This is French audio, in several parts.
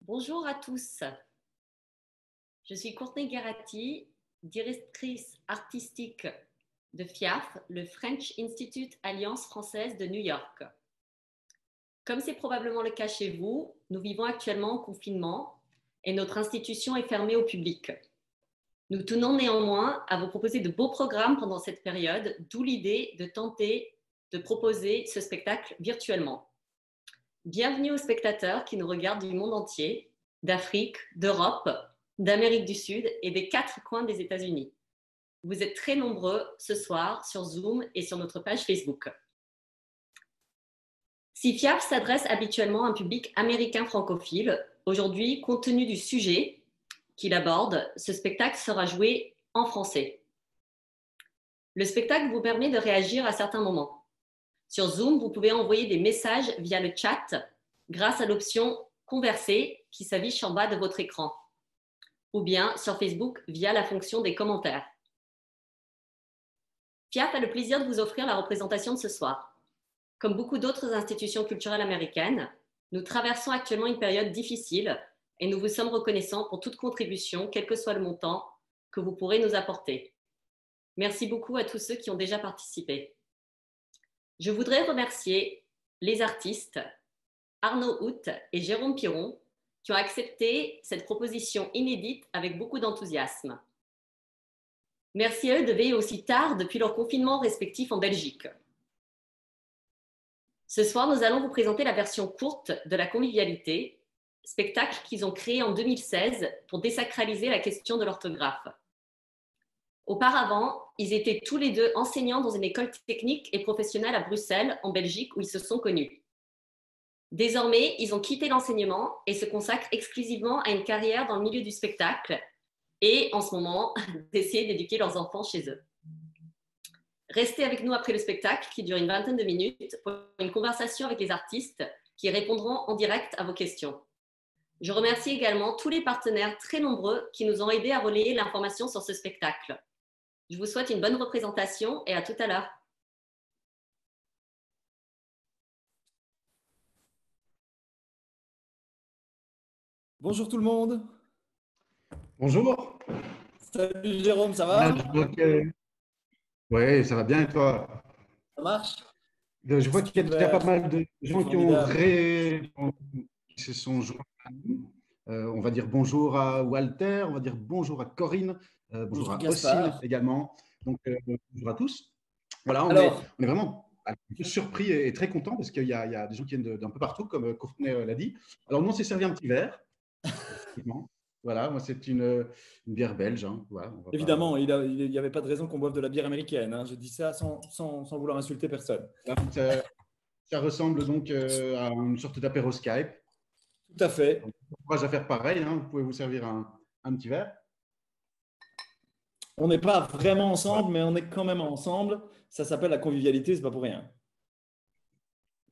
Bonjour à tous, je suis Courtney Garati, directrice artistique de FIAF, le French Institute Alliance française de New York. Comme c'est probablement le cas chez vous, nous vivons actuellement en confinement et notre institution est fermée au public. Nous tenons néanmoins à vous proposer de beaux programmes pendant cette période, d'où l'idée de tenter de proposer ce spectacle virtuellement. Bienvenue aux spectateurs qui nous regardent du monde entier, d'Afrique, d'Europe, d'Amérique du Sud et des 4 coins des États-Unis. Vous êtes très nombreux ce soir sur Zoom et sur notre page Facebook. Si FIAF s'adresse habituellement à un public américain francophile, aujourd'hui, compte tenu du sujet qu'il aborde, ce spectacle sera joué en français. Le spectacle vous permet de réagir à certains moments. Sur Zoom, vous pouvez envoyer des messages via le chat grâce à l'option « Converser » qui s'affiche en bas de votre écran, ou bien sur Facebook via la fonction des commentaires. FIAF a le plaisir de vous offrir la représentation de ce soir. Comme beaucoup d'autres institutions culturelles américaines, nous traversons actuellement une période difficile et nous vous sommes reconnaissants pour toute contribution, quel que soit le montant, que vous pourrez nous apporter. Merci beaucoup à tous ceux qui ont déjà participé. Je voudrais remercier les artistes Arnaud Hout et Jérôme Piron qui ont accepté cette proposition inédite avec beaucoup d'enthousiasme. Merci à eux de veiller aussi tard depuis leur confinement respectif en Belgique. Ce soir, nous allons vous présenter la version courte de La Convivialité, spectacle qu'ils ont créé en 2016 pour désacraliser la question de l'orthographe. Auparavant, ils étaient tous les deux enseignants dans une école technique et professionnelle à Bruxelles, en Belgique, où ils se sont connus. Désormais, ils ont quitté l'enseignement et se consacrent exclusivement à une carrière dans le milieu du spectacle et, en ce moment, d'essayer d'éduquer leurs enfants chez eux. Restez avec nous après le spectacle, qui dure une vingtaine de minutes, pour une conversation avec les artistes qui répondront en direct à vos questions. Je remercie également tous les partenaires très nombreux qui nous ont aidés à relayer l'information sur ce spectacle. Je vous souhaite une bonne représentation et à tout à l'heure. Bonjour tout le monde. Bonjour. Salut Jérôme, ça va? Oui, ça va bien et toi? Ça marche? Je vois qu'il y a déjà pas mal de gens qui se sont joints à nous. On va dire bonjour à Walter, on va dire bonjour à Corinne, bonjour à Ossine également. Donc, bonjour à tous. Voilà, on est vraiment un peu surpris et très content parce qu'il y a des gens qui viennent d'un peu partout, comme Courtney l'a dit. Alors, nous, on s'est servi un petit verre. Effectivement. Voilà, moi, c'est une bière belge. Hein. Voilà, évidemment, il n'y avait pas de raison qu'on boive de la bière américaine. Hein. Je dis ça sans vouloir insulter personne. Ça ressemble donc à une sorte d'apéro Skype. Tout à fait. Donc, je vous encourage à faire pareil. Hein. Vous pouvez vous servir un petit verre. On n'est pas vraiment ensemble, mais on est quand même ensemble. Ça s'appelle la convivialité, c'est pas pour rien.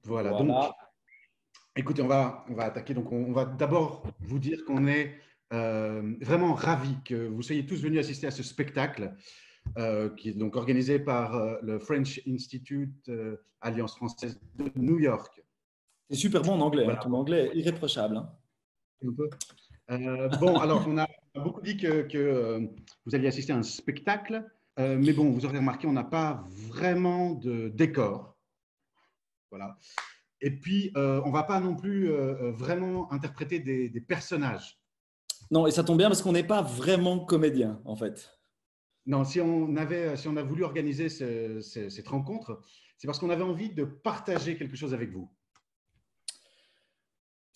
Voilà. Donc, écoutez, on va attaquer. Donc, on va d'abord vous dire qu'on est vraiment ravis que vous soyez tous venus assister à ce spectacle qui est donc organisé par le French Institute Alliance française de New York. C'est super bon en anglais. Voilà. Ton anglais est irréprochable. Hein. Un peu. Bon, alors, on a beaucoup dit que vous alliez assister à un spectacle, mais bon, vous aurez remarqué, on n'a pas vraiment de décor. Voilà. Et puis, on ne va pas non plus vraiment interpréter des personnages. Non, et ça tombe bien parce qu'on n'est pas vraiment comédien, en fait. Non, si on a voulu organiser cette rencontre, c'est parce qu'on avait envie de partager quelque chose avec vous.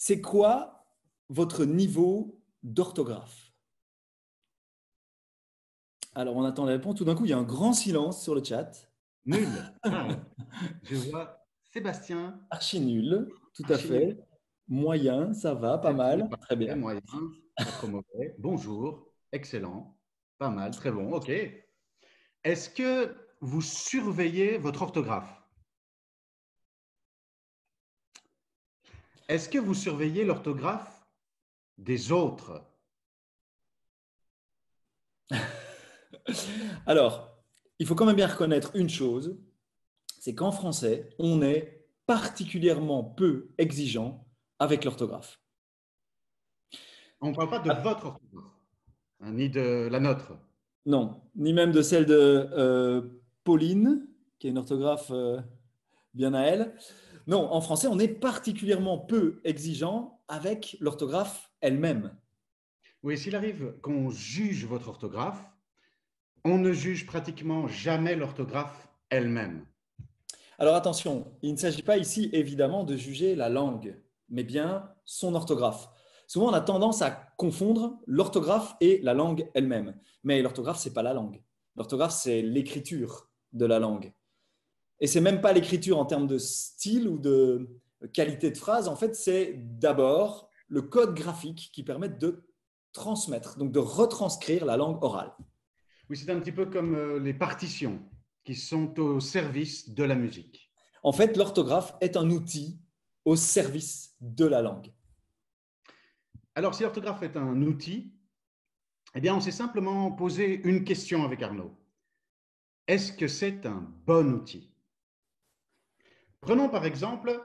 C'est quoi votre niveau d'orthographe? Alors, on attend la réponse. Tout d'un coup, il y a un grand silence sur le chat. Nul. Je vois Sébastien. Archi nul, tout à fait. Moyen, ça va, pas mal. Très bien. Moyen, pas trop mauvais. Bonjour, excellent, pas mal, très bon. OK. Est-ce que vous surveillez votre orthographe? Est-ce que vous surveillez l'orthographe des autres? Alors, il faut quand même bien reconnaître une chose, c'est qu'en français, on est particulièrement peu exigeant avec l'orthographe. On ne parle pas de votre orthographe, hein, ni de la nôtre. Non, ni même de celle de Pauline, qui est une orthographe bien à elle. Non, en français, on est particulièrement peu exigeant avec l'orthographe elle-même. Oui, s'il arrive qu'on juge votre orthographe, on ne juge pratiquement jamais l'orthographe elle-même. Alors attention, il ne s'agit pas ici évidemment de juger la langue, mais bien son orthographe. Souvent, on a tendance à confondre l'orthographe et la langue elle-même. Mais l'orthographe, ce n'est pas la langue. L'orthographe, c'est l'écriture de la langue. Et ce n'est même pas l'écriture en termes de style ou de qualité de phrase. En fait, c'est d'abord le code graphique qui permet de transmettre, donc de retranscrire la langue orale. Oui, c'est un petit peu comme les partitions qui sont au service de la musique. En fait, l'orthographe est un outil au service de la langue. Alors, si l'orthographe est un outil, eh bien, on s'est simplement posé une question avec Arnaud. Est-ce que c'est un bon outil? Prenons par exemple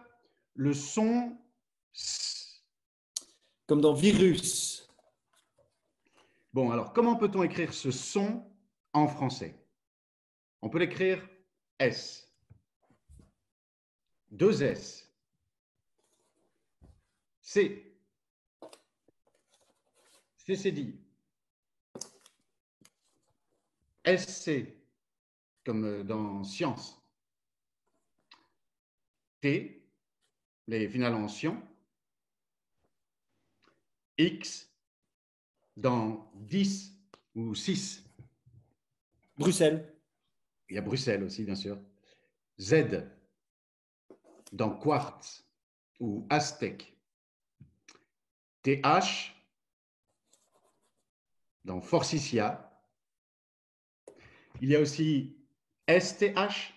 le son S. Comme dans virus. Bon, alors, comment peut-on écrire ce son en français? On peut l'écrire S. 2 S. C. C, c'est dit. SC, comme dans science. T, les finales en sion. X, dans 10 ou 6. Bruxelles. Il y a Bruxelles aussi, bien sûr. Z, dans quartz ou aztèque. TH, dans forsythia. Il y a aussi STH,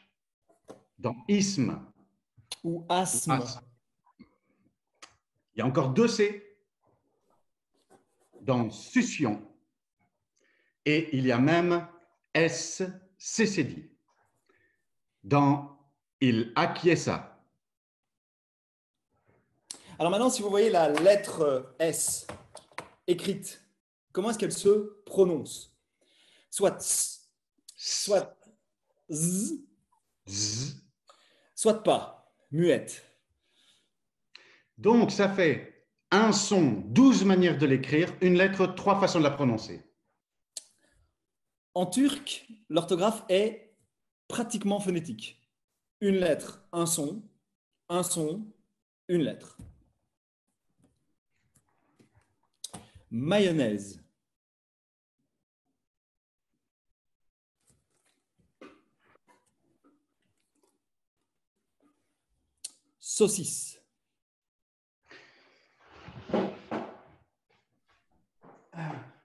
dans isthme. Ou asthme. Il y a encore 2 C, dans succion. Et il y a même SCCD, dans il acquiesça. Alors maintenant, si vous voyez la lettre S écrite, comment est-ce qu'elle se prononce? Soit S, soit Z, Z. soit pas, muette. Donc, ça fait un son, 12 manières de l'écrire, une lettre, 3 façons de la prononcer. En turc, l'orthographe est pratiquement phonétique. Une lettre, un son, une lettre. Mayonnaise. Saucisse.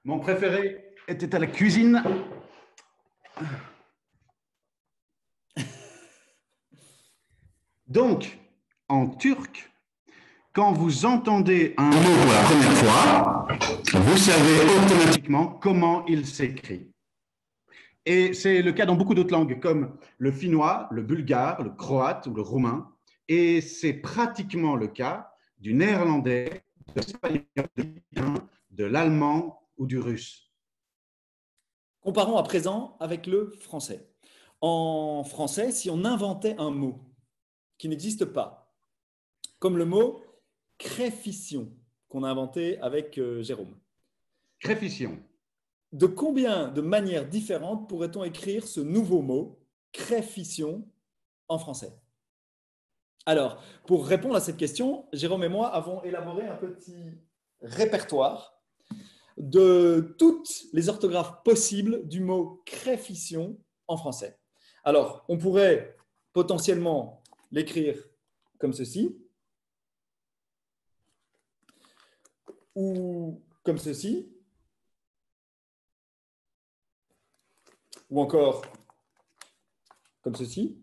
Mon préféré était à la cuisine. Donc, en turc, quand vous entendez un mot pour la première fois, vous savez automatiquement comment il s'écrit. Et c'est le cas dans beaucoup d'autres langues, comme le finnois, le bulgare, le croate ou le roumain. Et c'est pratiquement le cas du néerlandais, de l'espagnol, de l'italien, de l'allemand ou du russe. Comparons à présent avec le français. En français, si on inventait un mot qui n'existe pas, comme le mot créfition qu'on a inventé avec Jérôme. Créfition. De combien de manières différentes pourrait-on écrire ce nouveau mot, créfition, en français? Alors, pour répondre à cette question, Jérôme et moi avons élaboré un petit répertoire de toutes les orthographes possibles du mot créfition en français. Alors, on pourrait potentiellement l'écrire comme ceci, ou comme ceci, ou encore comme ceci,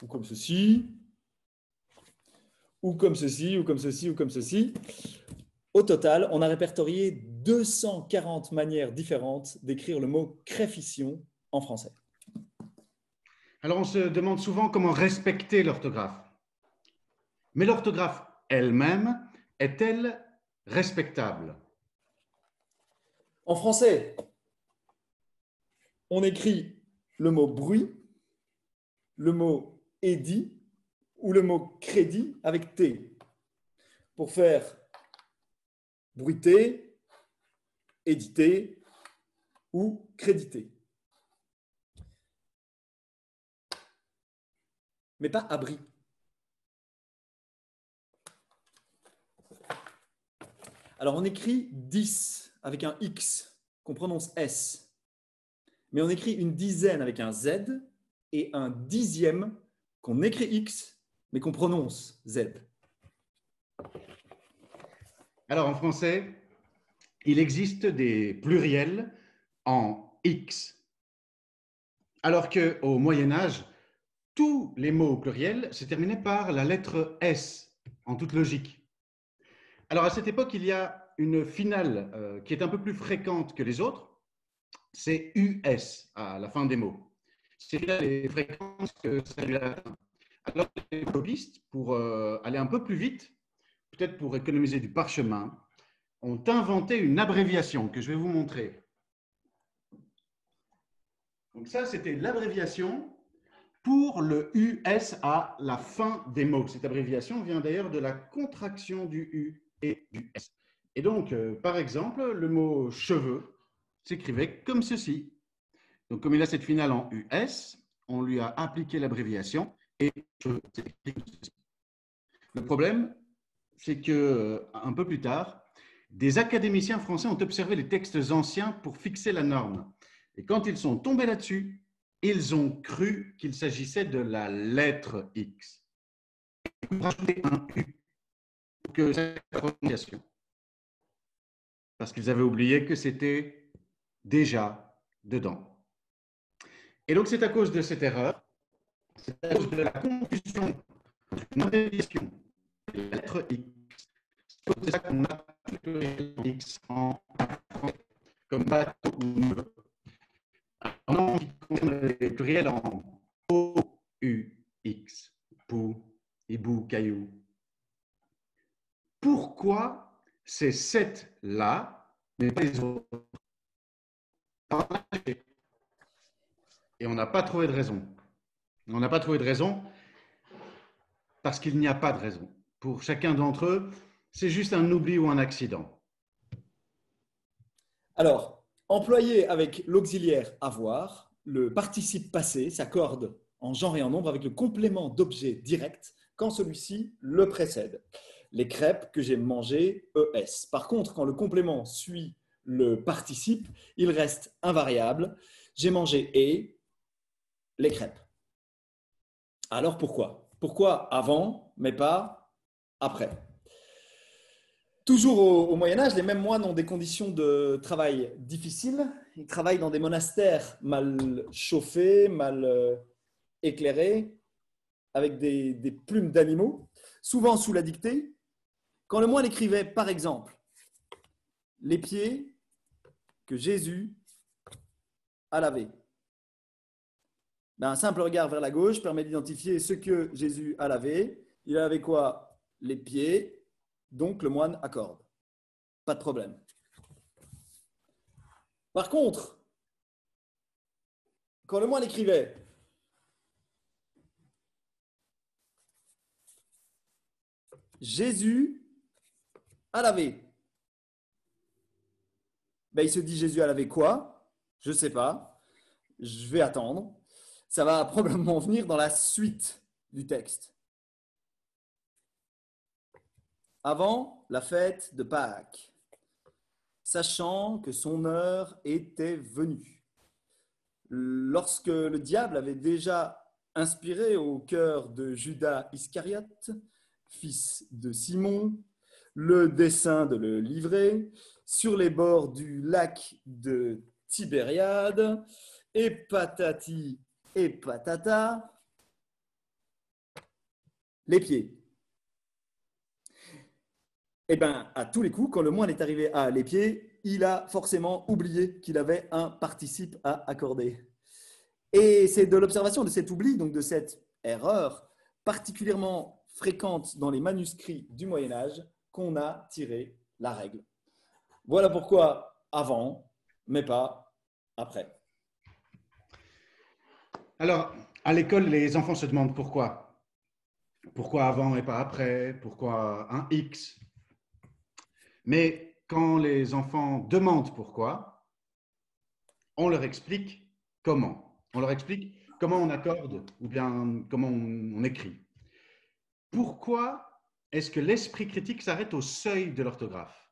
ou comme ceci, ou comme ceci, ou comme ceci, ou comme ceci. Au total, on a répertorié 240 manières différentes d'écrire le mot créfition en français. Alors, on se demande souvent comment respecter l'orthographe. Mais l'orthographe elle-même est-elle respectable? En français, on écrit le mot bruit, le mot édit ou le mot crédit avec T pour faire bruiter, éditer ou créditer. Mais pas abri. Alors, on écrit 10 avec un X qu'on prononce S. Mais on écrit une dizaine avec un Z et un dixième qu'on écrit X mais qu'on prononce Z. Alors, en français, il existe des pluriels en X. Alors qu'au Moyen-Âge, tous les mots pluriels se terminaient par la lettre S, en toute logique. Alors, à cette époque, il y a une finale qui est un peu plus fréquente que les autres, c'est US à la fin des mots. C'est les fréquences que ça lui atteint. Alors, les copistes, pour aller un peu plus vite, peut-être pour économiser du parchemin, ont inventé une abréviation que je vais vous montrer. Donc ça, c'était l'abréviation pour le US à la fin des mots. Cette abréviation vient d'ailleurs de la contraction du U et du S. Et donc, par exemple, le mot cheveux s'écrivait comme ceci. Donc, comme il a cette finale en US, on lui a appliqué l'abréviation et cheveux s'écrit comme ceci. Le problème, c'est qu'un peu plus tard, des académiciens français ont observé les textes anciens pour fixer la norme. Et quand ils sont tombés là-dessus, ils ont cru qu'il s'agissait de la lettre X. Ils ont rajouté un U pour que cette prononciation. Parce qu'ils avaient oublié que c'était déjà dedans. Et donc, c'est à cause de cette erreur, c'est à cause de la confusion entre une abréviation et la lettre X. C'est ça qu'on a le pluriel X en français, comme bateau ou neveu. Alors, qui concerne les pluriels en O, U, X, pou, hibou, caillou. Pourquoi ces 7-là, mais pas les autres? Et on n'a pas trouvé de raison. On n'a pas trouvé de raison parce qu'il n'y a pas de raison. Pour chacun d'entre eux, c'est juste un oubli ou un accident. Alors, employé avec l'auxiliaire avoir, le participe passé s'accorde en genre et en nombre avec le complément d'objet direct quand celui-ci le précède. Les crêpes que j'ai mangées, ES. Par contre, quand le complément suit le participe, il reste invariable. J'ai mangé et les crêpes. Alors pourquoi? Pourquoi avant, mais pas après? Toujours au Moyen-Âge, les mêmes moines ont des conditions de travail difficiles. Ils travaillent dans des monastères mal chauffés, mal éclairés, avec des plumes d'animaux, souvent sous la dictée. Quand le moine écrivait, par exemple, les pieds que Jésus a lavés, un simple regard vers la gauche permet d'identifier ce que Jésus a lavé. Il a lavé quoi? Les pieds. Donc, le moine accorde. Pas de problème. Par contre, quand le moine écrivait Jésus a lavé, il se dit Jésus a lavé quoi? Je ne sais pas. Je vais attendre. Ça va probablement venir dans la suite du texte. Avant la fête de Pâques, sachant que son heure était venue. Lorsque le diable avait déjà inspiré au cœur de Judas Iscariote, fils de Simon, le dessein de le livrer, sur les bords du lac de Tibériade, et patati et patata, les pieds. Eh bien, à tous les coups, quand le moine est arrivé à les pieds, il a forcément oublié qu'il avait un participe à accorder. Et c'est de l'observation de cet oubli, donc de cette erreur particulièrement fréquente dans les manuscrits du Moyen-Âge qu'on a tiré la règle. Voilà pourquoi avant, mais pas après. Alors, à l'école, les enfants se demandent pourquoi. Pourquoi avant et pas après? Pourquoi un X? Mais quand les enfants demandent pourquoi, on leur explique comment. On leur explique comment on accorde ou bien comment on écrit. Pourquoi est-ce que l'esprit critique s'arrête au seuil de l'orthographe?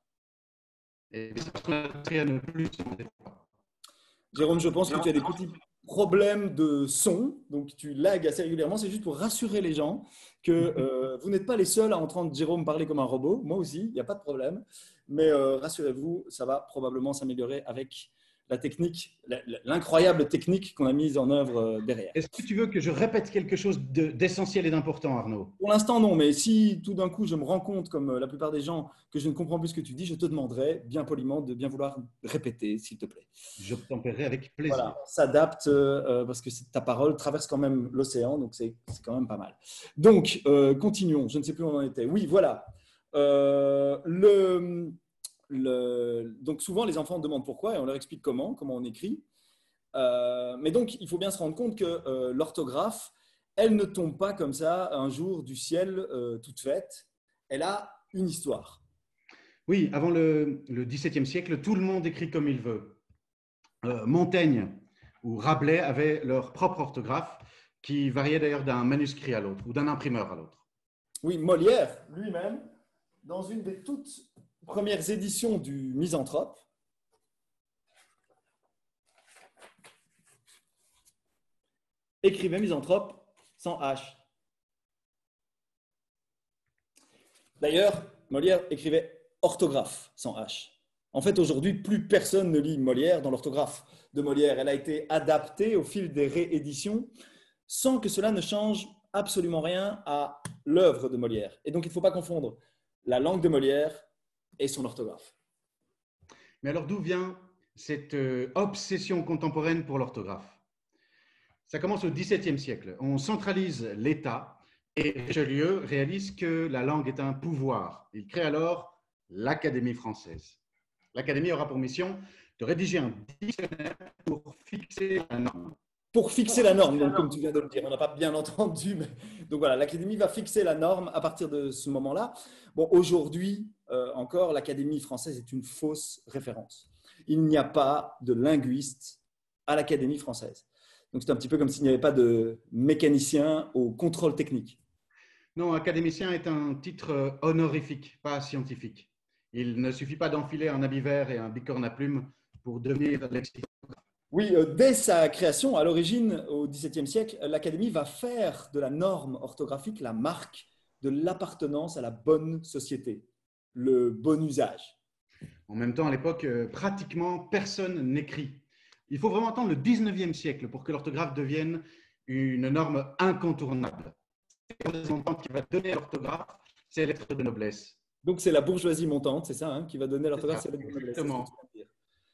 Et c'est parce qu'on a appris à ne plus se demander pourquoi. Jérôme, je pense que tu as des petits problèmes de son, donc tu lags assez régulièrement. C'est juste pour rassurer les gens que vous n'êtes pas les seuls à entendre Jérôme parler comme un robot. Moi aussi, il n'y a pas de problème. Mais rassurez-vous, ça va probablement s'améliorer avec la technique, l'incroyable technique qu'on a mise en œuvre derrière. Est-ce que tu veux que je répète quelque chose d'essentiel et d'important, Arnaud? Pour l'instant, non. Mais si tout d'un coup, je me rends compte, comme la plupart des gens, que je ne comprends plus ce que tu dis, je te demanderai bien poliment de bien vouloir répéter, s'il te plaît. J'obtempérerai avec plaisir. Voilà, on s'adapte parce que ta parole traverse quand même l'océan, donc c'est quand même pas mal. Donc, continuons. Je ne sais plus où on en était. Oui, voilà. Donc, souvent, les enfants demandent pourquoi et on leur explique comment on écrit. Mais donc, il faut bien se rendre compte que l'orthographe, elle ne tombe pas comme ça un jour du ciel toute faite. Elle a une histoire. Oui, avant le XVIIe siècle, tout le monde écrit comme il veut. Montaigne ou Rabelais avaient leur propre orthographe qui variait d'ailleurs d'un manuscrit à l'autre ou d'un imprimeur à l'autre. Oui, Molière lui-même, dans une des toutes premières éditions du Misanthrope, écrivait Misanthrope sans H. D'ailleurs, Molière écrivait orthographe sans H. En fait, aujourd'hui, plus personne ne lit Molière dans l'orthographe de Molière. Elle a été adaptée au fil des rééditions sans que cela ne change absolument rien à l'œuvre de Molière. Et donc, il ne faut pas confondre la langue de Molière et son orthographe. Mais alors, d'où vient cette obsession contemporaine pour l'orthographe? Ça commence au XVIIe siècle. On centralise l'État et Richelieu réalise que la langue est un pouvoir. Il crée alors l'Académie française. L'Académie aura pour mission de rédiger un dictionnaire pour fixer la norme. Pour fixer la norme, donc, comme tu viens de le dire, on n'a pas bien entendu. Mais... Donc voilà, l'Académie va fixer la norme à partir de ce moment-là. Bon, aujourd'hui, encore, l'Académie française est une fausse référence. Il n'y a pas de linguiste à l'Académie française. Donc c'est un petit peu comme s'il n'y avait pas de mécanicien au contrôle technique. Non, académicien est un titre honorifique, pas scientifique. Il ne suffit pas d'enfiler un habit vert et un bicorne à plumes pour devenir lexicographe. Oui, dès sa création, à l'origine, au XVIIe siècle, l'Académie va faire de la norme orthographique la marque de l'appartenance à la bonne société, le bon usage. En même temps, à l'époque, pratiquement personne n'écrit. Il faut vraiment attendre le XIXe siècle pour que l'orthographe devienne une norme incontournable. C'est la montante qui va donner à l'orthographe ses lettres de noblesse. Donc, c'est la bourgeoisie montante, c'est ça, hein, qui va donner à l'orthographe ses lettres de noblesse. Exactement.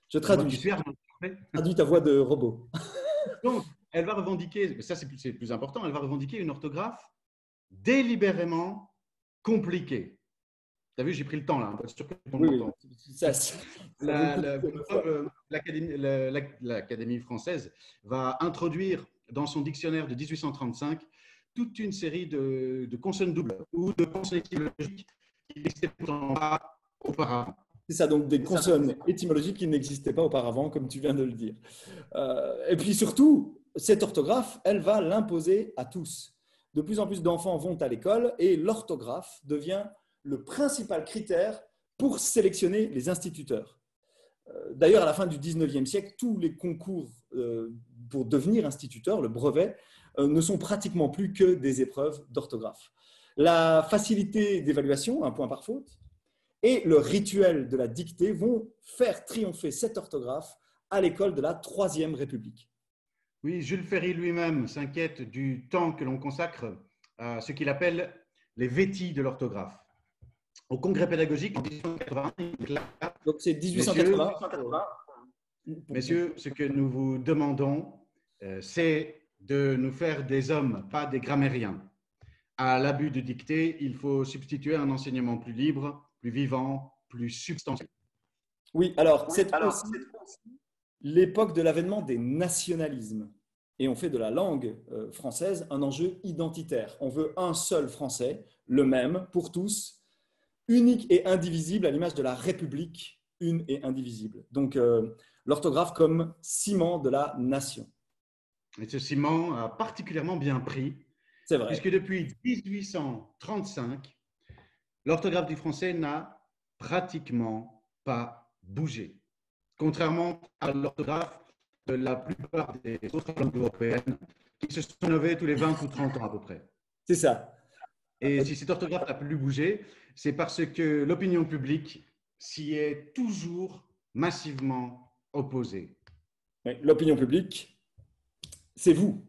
Je traduis ta voix de robot. Donc, elle va revendiquer, ça c'est plus important, elle va revendiquer une orthographe délibérément compliquée. Tu as vu, j'ai pris le temps là. Oui. L'Académie française va introduire dans son dictionnaire de 1835 toute une série de consonnes doubles ou de consonnes étymologiques qui n'existaient pourtant pas auparavant. C'est ça, donc des consonnes étymologiques qui n'existaient pas auparavant, comme tu viens de le dire. Et puis surtout, cette orthographe, elle va l'imposer à tous. De plus en plus d'enfants vont à l'école et l'orthographe devient le principal critère pour sélectionner les instituteurs. D'ailleurs, à la fin du 19e siècle, tous les concours pour devenir instituteur, le brevet, ne sont pratiquement plus que des épreuves d'orthographe. La facilité d'évaluation, un point par faute, et le rituel de la dictée vont faire triompher cette orthographe à l'école de la Troisième République. Oui, Jules Ferry lui-même s'inquiète du temps que l'on consacre à ce qu'il appelle les vêtis de l'orthographe. Au congrès pédagogique en 1880, donc c'est 1880. Messieurs, ce que nous vous demandons, c'est de nous faire des hommes, pas des grammairiens. à l'abus de dictée, il faut substituer un enseignement plus libre, plus vivant, plus substantiel. Oui, alors, c'est aussi l'époque de l'avènement des nationalismes. Et on fait de la langue française un enjeu identitaire. On veut un seul français, le même pour tous, unique et indivisible à l'image de la République, une et indivisible. Donc, l'orthographe comme ciment de la nation. Et ce ciment a particulièrement bien pris, c'est vrai, puisque depuis 1835, l'orthographe du français n'a pratiquement pas bougé. Contrairement à l'orthographe de la plupart des autres langues européennes qui se sont rénovées tous les 20 ou 30 ans à peu près. C'est ça. Et si cette orthographe n'a plus bougé, c'est parce que l'opinion publique s'y est toujours massivement opposée. L'opinion publique, c'est vous.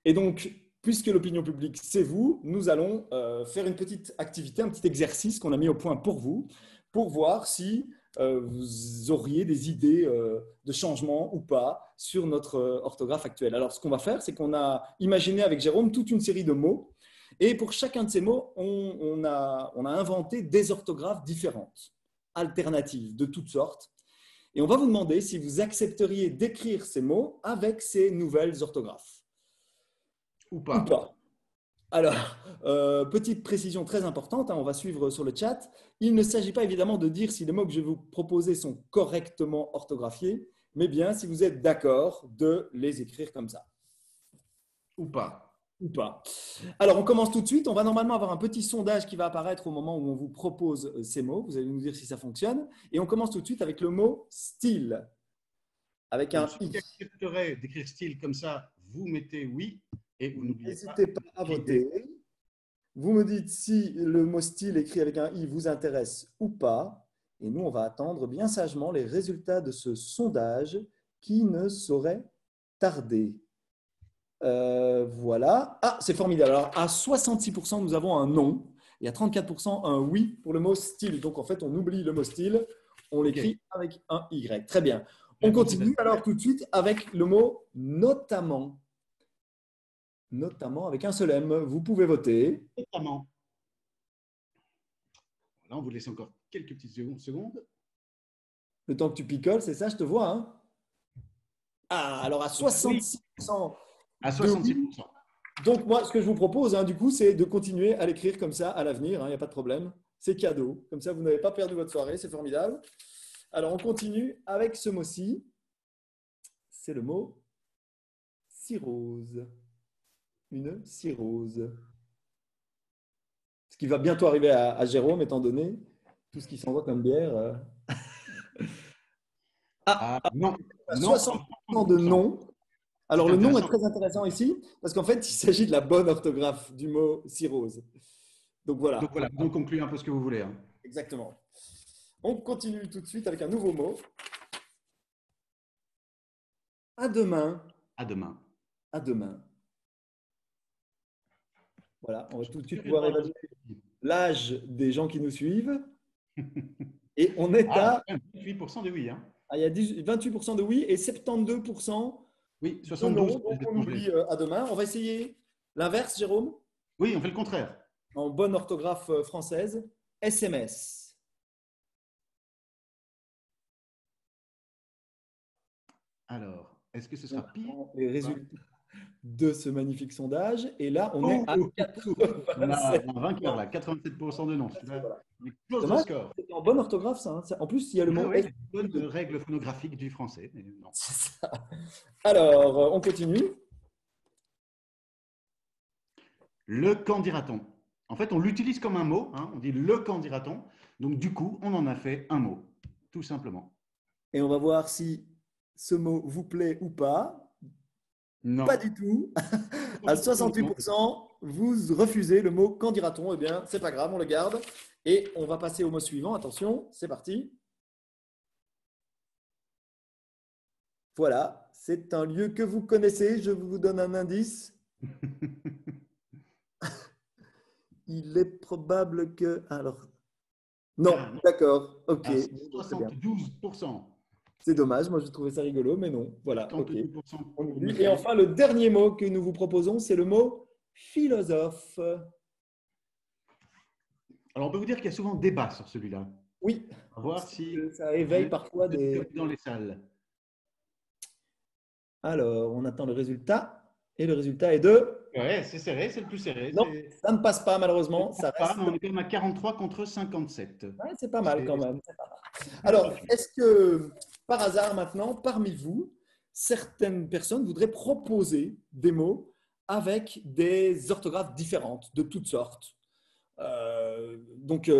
Et donc, puisque l'opinion publique, c'est vous, nous allons faire une petite activité, un petit exercice qu'on a mis au point pour vous, pour voir si vous auriez des idées de changement ou pas sur notre orthographe actuelle. Alors, ce qu'on va faire, c'est qu'on a imaginé avec Jérôme toute une série de mots. Et pour chacun de ces mots, on a inventé des orthographes différentes, alternatives, de toutes sortes. Et on va vous demander si vous accepteriez d'écrire ces mots avec ces nouvelles orthographes. Ou pas. Alors, petite précision très importante, hein, on va suivre sur le chat. Il ne s'agit pas évidemment de dire si les mots que je vais vous proposer sont correctement orthographiés, mais bien si vous êtes d'accord de les écrire comme ça. Ou pas. Ou pas. Alors, on commence tout de suite. On va normalement avoir un petit sondage qui va apparaître au moment où on vous propose ces mots. Vous allez nous dire si ça fonctionne. Et on commence tout de suite avec le mot style. Avec un I. Si vous accepterez d'écrire style comme ça, vous mettez oui et vous n'oubliez pas. N'hésitez pas à voter. Vous me dites si le mot style écrit avec un i vous intéresse ou pas. Et nous, on va attendre bien sagement les résultats de ce sondage qui ne saurait tarder. Voilà. Ah, c'est formidable. Alors, à 66%, nous avons un non et à 34%, un oui pour le mot style. Donc, en fait, on oublie le mot style, on l'écrit avec un Y. Très bien. On continue alors tout de suite avec le mot notamment. Notamment avec un seul M. Vous pouvez voter. Notamment. Là, on vous laisse encore quelques petites secondes. Le temps que tu picoles, c'est ça, je te vois. Hein, ah, alors à 66%. Oui. À 66%. Donc, moi, ce que je vous propose, hein, du coup, c'est de continuer à l'écrire comme ça à l'avenir. Il n'y a pas de problème. C'est cadeau. Comme ça, vous n'avez pas perdu votre soirée. C'est formidable. Alors, on continue avec ce mot-ci. C'est le mot cirrhose. Une cirrhose. Ce qui va bientôt arriver à Jérôme, étant donné tout ce qui s'envoie comme bière. Non. 60% de non. Alors, le nom est très intéressant ici parce qu'en fait, il s'agit de la bonne orthographe du mot cirrhose. Donc, voilà. Donc, concluez un peu ce que vous voulez. Hein. Exactement. On continue tout de suite avec un nouveau mot. À demain. À demain. À demain. Voilà, on va tout de suite pouvoir évaluer l'âge des gens qui nous suivent. Et on est à 28% de oui. Hein. Il y a 28% de oui et 72%. Oui, 72. Donc on oublie à demain. On va essayer l'inverse, Jérôme. Oui, on fait le contraire. En bonne orthographe française, SMS. Alors, est-ce que ce sera pire? Les résultats de ce magnifique sondage. Et là, on est à 87%. On a un vainqueur là, 87% de non. C'est en bonne orthographe, ça. En plus, il y a le mot. Oui, bonne règle phonographique du français. C'est ça. Alors, on continue. Le quand dira-t-on? En fait, on l'utilise comme un mot. Hein, on dit le quand dira-t-on. Donc, du coup, on en a fait un mot, tout simplement. Et on va voir si ce mot vous plaît ou pas. Non. Pas du tout. À 68%, vous refusez le mot quand dira-t-on? Eh bien, c'est pas grave, on le garde. Et on va passer au mot suivant. Attention, c'est parti. Voilà, c'est un lieu que vous connaissez. Je vous donne un indice. Il est probable que… Alors… Non, d'accord. OK. 72%. C'est dommage, moi je trouvais ça rigolo, mais non. Voilà. Okay. On et enfin, le dernier mot que nous vous proposons, c'est le mot philosophe. Alors, on peut vous dire qu'il y a souvent débat sur celui-là. Oui, On va voir si ça éveille parfois des… dans les salles. Alors, on attend le résultat. Et le résultat est de… Ouais, c'est serré, c'est le plus serré. Non, ça ne passe pas malheureusement. Ça passe pas, mais on est quand même à 43 contre 57. Ouais, c'est pas mal quand même. Alors, est-ce que par hasard maintenant, parmi vous, certaines personnes voudraient proposer des mots avec des orthographes différentes, de toutes sortes? Donc,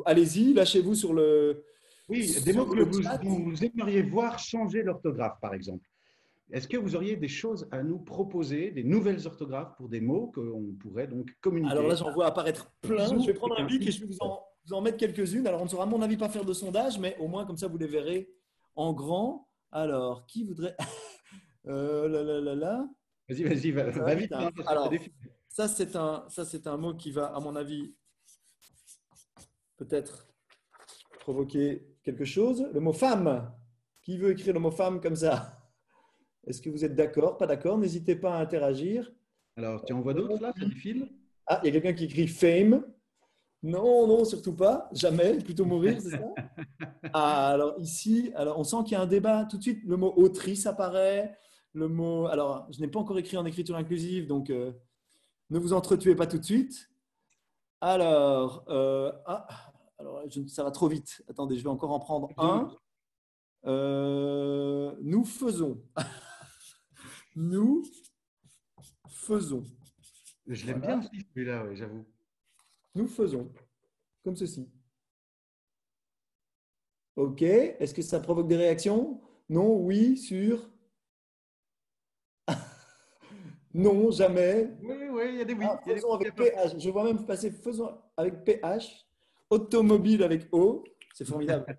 allez-y, lâchez-vous sur le… Oui, des mots que vous aimeriez voir changer l'orthographe, par exemple. Est-ce que vous auriez des choses à nous proposer, des nouvelles orthographes pour des mots qu'on pourrait donc communiquer? Alors là, j'en vois apparaître plein. Je vais prendre un bic et je vais vous en mettre quelques-unes. Alors, on ne saura à mon avis pas faire de sondage, mais au moins comme ça, vous les verrez en grand. Alors, qui voudrait… là. Vas-y, va vite. Hein. Alors, ça, c'est un mot qui va, à mon avis, peut-être provoquer quelque chose. Le mot femme. Qui veut écrire le mot femme comme ça? Est-ce que vous êtes d'accord? Pas d'accord? N'hésitez pas à interagir. Alors, tu en vois d'autres là? Ça défile? Ah, il y a quelqu'un qui écrit fame. Non, non, surtout pas. Jamais. Plutôt mourir, c'est ça? Ah, alors ici, alors on sent qu'il y a un débat. Tout de suite, le mot autrice apparaît. Le mot… Alors, je n'ai pas encore écrit en écriture inclusive, donc ne vous entretuez pas tout de suite. Alors, ça va trop vite. Attendez, je vais encore en prendre un. Nous faisons. Nous faisons. Je l'aime bien aussi celui-là, ouais, j'avoue. Nous faisons. Comme ceci. Ok. Est-ce que ça provoque des réactions? Non, oui, sûr. Non, jamais. Oui, il y a des oui. Ah, faisons avec PH. Je vois même passer faisons avec PH. Automobile avec O. C'est formidable.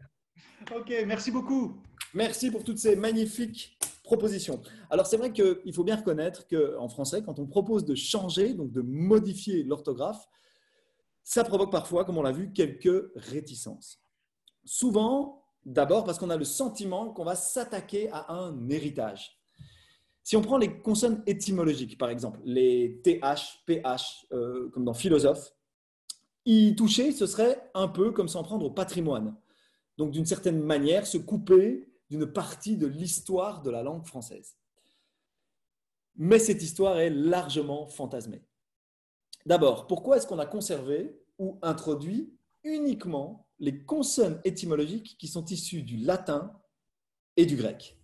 Ok, merci beaucoup. Merci pour toutes ces magnifiques propositions. Alors, c'est vrai qu'il faut bien reconnaître qu'en français, quand on propose de changer, donc de modifier l'orthographe, ça provoque parfois, comme on l'a vu, quelques réticences. Souvent, d'abord parce qu'on a le sentiment qu'on va s'attaquer à un héritage. Si on prend les consonnes étymologiques, par exemple, les TH, PH, comme dans philosophe, y toucher, ce serait un peu comme s'en prendre au patrimoine. Donc, d'une certaine manière, se couper d'une partie de l'histoire de la langue française. Mais cette histoire est largement fantasmée. D'abord, pourquoi est-ce qu'on a conservé ou introduit uniquement les consonnes étymologiques qui sont issues du latin et du grec?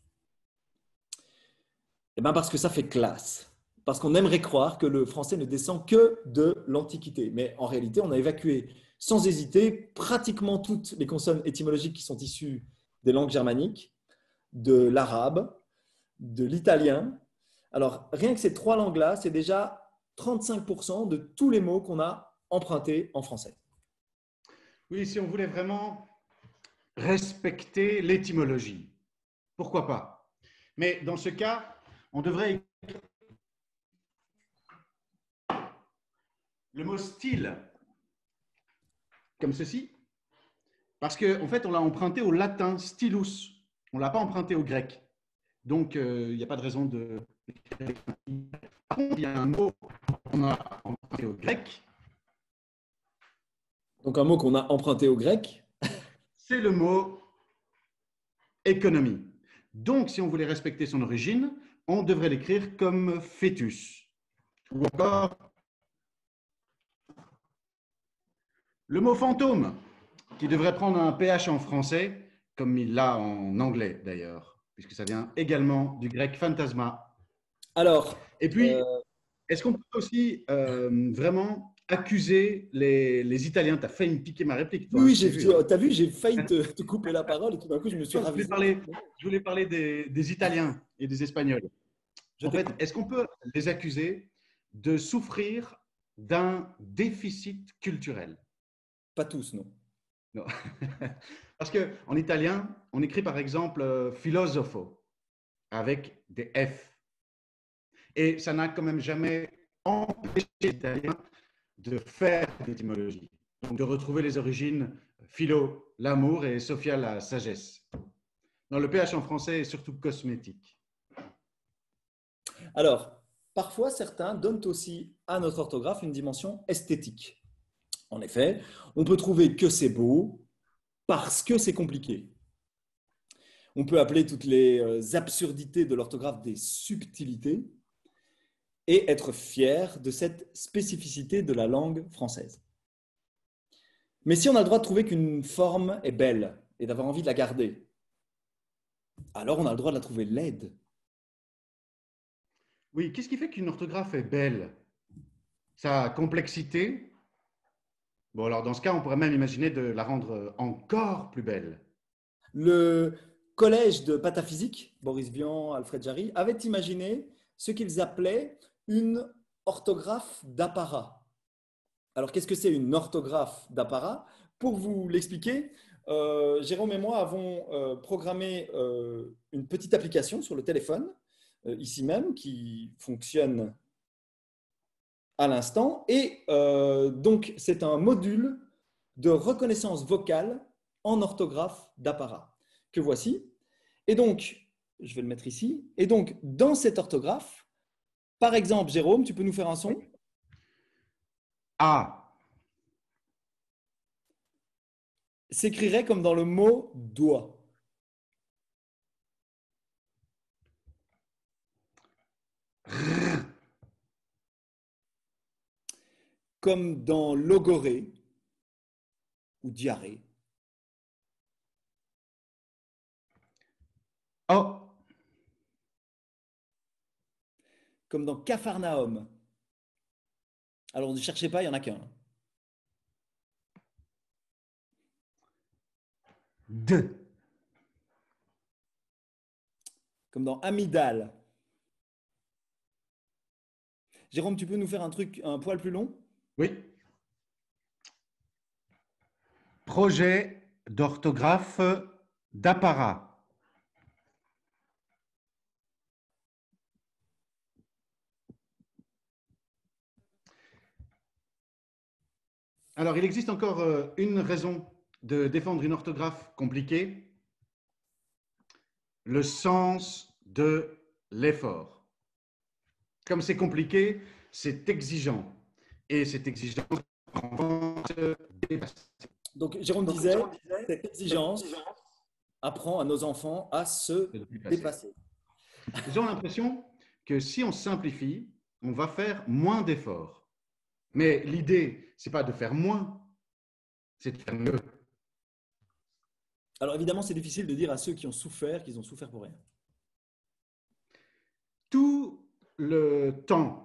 Eh bien, parce que ça fait classe. Parce qu'on aimerait croire que le français ne descend que de l'Antiquité. Mais en réalité, on a évacué sans hésiter pratiquement toutes les consonnes étymologiques qui sont issues des langues germaniques, de l'arabe, de l'italien. Alors, rien que ces trois langues-là, c'est déjà 35% de tous les mots qu'on a empruntés en français. Oui, si on voulait vraiment respecter l'étymologie, pourquoi pas? Mais dans ce cas, on devrait écrire le mot style comme ceci, parce qu'en fait, on l'a emprunté au latin stylus, on ne l'a pas emprunté au grec. Donc, il n'y a pas de raison de… Par contre, il y a un mot qu'on a emprunté au grec. Donc, un mot qu'on a emprunté au grec. C'est le mot économie. Donc, si on voulait respecter son origine, on devrait l'écrire comme fœtus. Ou encore, le mot fantôme, qui devrait prendre un PH en français, comme il l'a en anglais d'ailleurs, puisque ça vient également du grec phantasma. Alors, et puis, est-ce qu'on peut aussi vraiment accuser les Italiens? Tu as failli me piquer ma réplique. Toi, oui, tu as vu, j'ai failli te couper la parole et tout d'un coup, je me suis ravisé. Je voulais parler des Italiens et des Espagnols. En fait, est-ce qu'on peut les accuser de souffrir d'un déficit culturel? Pas tous, non. Non. Parce qu'en italien, on écrit par exemple filosofo avec des F. Et ça n'a quand même jamais empêché les Italiens de faire l'étymologie. Donc de retrouver les origines philo, l'amour, et sophia, la sagesse. Non, le PH en français est surtout cosmétique. Alors, parfois, certains donnent aussi à notre orthographe une dimension esthétique. En effet, on peut trouver que c'est beau parce que c'est compliqué. On peut appeler toutes les absurdités de l'orthographe des subtilités et être fier de cette spécificité de la langue française. Mais si on a le droit de trouver qu'une forme est belle et d'avoir envie de la garder, alors on a le droit de la trouver laide. Oui, qu'est-ce qui fait qu'une orthographe est belle? Sa complexité? Bon, alors dans ce cas, on pourrait même imaginer de la rendre encore plus belle. Le collège de pataphysique, Boris Vian, Alfred Jarry, avait imaginé ce qu'ils appelaient une orthographe d'apparat. Alors, qu'est-ce que c'est une orthographe d'apparat? Pour vous l'expliquer, Jérôme et moi avons programmé une petite application sur le téléphone, ici même, qui fonctionne à l'instant. Et donc, c'est un module de reconnaissance vocale en orthographe d'apparat que voici. Et donc, je vais le mettre ici. Et donc, dans cette orthographe, par exemple, Jérôme, tu peux nous faire un son? A. S'écrirait comme dans le mot doigt. Comme dans logorée ou diarrhée. O. Comme dans Capharnaüm. Alors ne cherchez pas, il n'y en a qu'un. D. Comme dans amygdale. Jérôme, tu peux nous faire un truc un poil plus long? Oui. Projet d'orthographe d'apparat. Alors, il existe encore une raison de défendre une orthographe compliquée, le sens de l'effort. Comme c'est compliqué, c'est exigeant. Et cette exigence prend se dépasser. Donc, Jérôme disait, cette exigence apprend à nos enfants à se dépasser. J'ai l'impression que si on simplifie, on va faire moins d'efforts. Mais l'idée, ce n'est pas de faire moins, c'est de faire mieux. Alors évidemment, c'est difficile de dire à ceux qui ont souffert qu'ils ont souffert pour rien. Tout le temps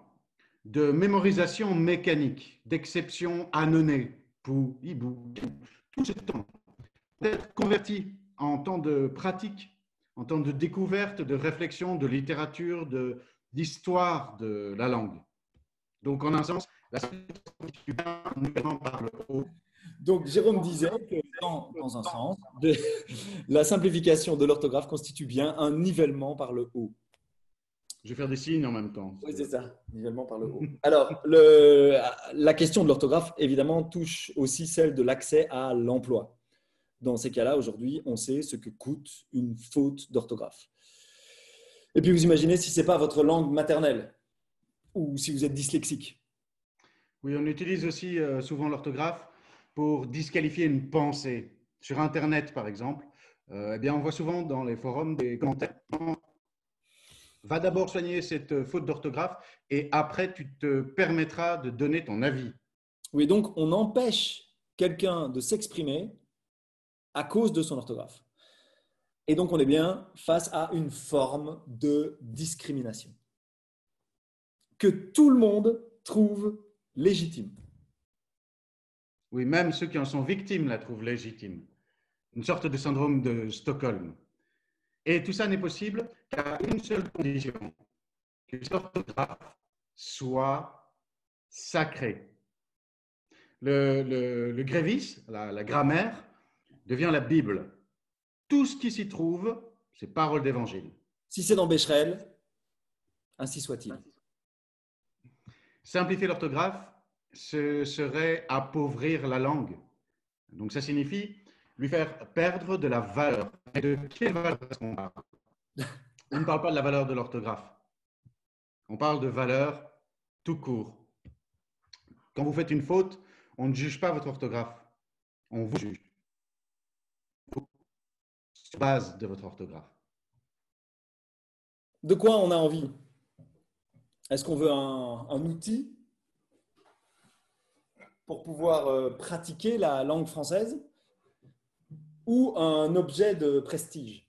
de mémorisation mécanique, d'exception annonnée, pou, hibou, tout ce temps peut être converti en temps de pratique, en temps de découverte, de réflexion, de littérature, d'histoire de la langue. Donc, en un sens, la constitue bien par le haut. Donc, Jérôme disait que, dans un sens, la simplification de l'orthographe constitue bien un nivellement par le haut. Je vais faire des signes en même temps. Oui, c'est ça, nivellement par le haut. Alors, la question de l'orthographe, évidemment, touche aussi celle de l'accès à l'emploi. Dans ces cas-là, aujourd'hui, on sait ce que coûte une faute d'orthographe. Et puis, vous imaginez si ce n'est pas votre langue maternelle ou si vous êtes dyslexique. Oui, on utilise aussi souvent l'orthographe pour disqualifier une pensée. Sur Internet, par exemple, eh bien, on voit souvent dans les forums des commentaires. Va d'abord soigner cette faute d'orthographe et après, tu te permettras de donner ton avis. Oui, donc on empêche quelqu'un de s'exprimer à cause de son orthographe. Et donc, on est bien face à une forme de discrimination que tout le monde trouve légitime. Oui, même ceux qui en sont victimes la trouvent légitime. Une sorte de syndrome de Stockholm. Et tout ça n'est possible qu'à une seule condition, que l'orthographe soit sacrée. Le grévis, la grammaire, devient la Bible. Tout ce qui s'y trouve, c'est parole d'évangile. Si c'est dans Becherel, ainsi soit-il. Simplifier l'orthographe, ce serait appauvrir la langue. Donc ça signifie lui faire perdre de la valeur. Et de quelle valeur est-ce qu'on parle? On ne parle pas de la valeur de l'orthographe. On parle de valeur tout court. Quand vous faites une faute, On ne juge pas votre orthographe, on vous juge sur base de votre orthographe. De quoi on a envie? Est-ce qu'on veut un outil pour pouvoir pratiquer la langue française ou un objet de prestige?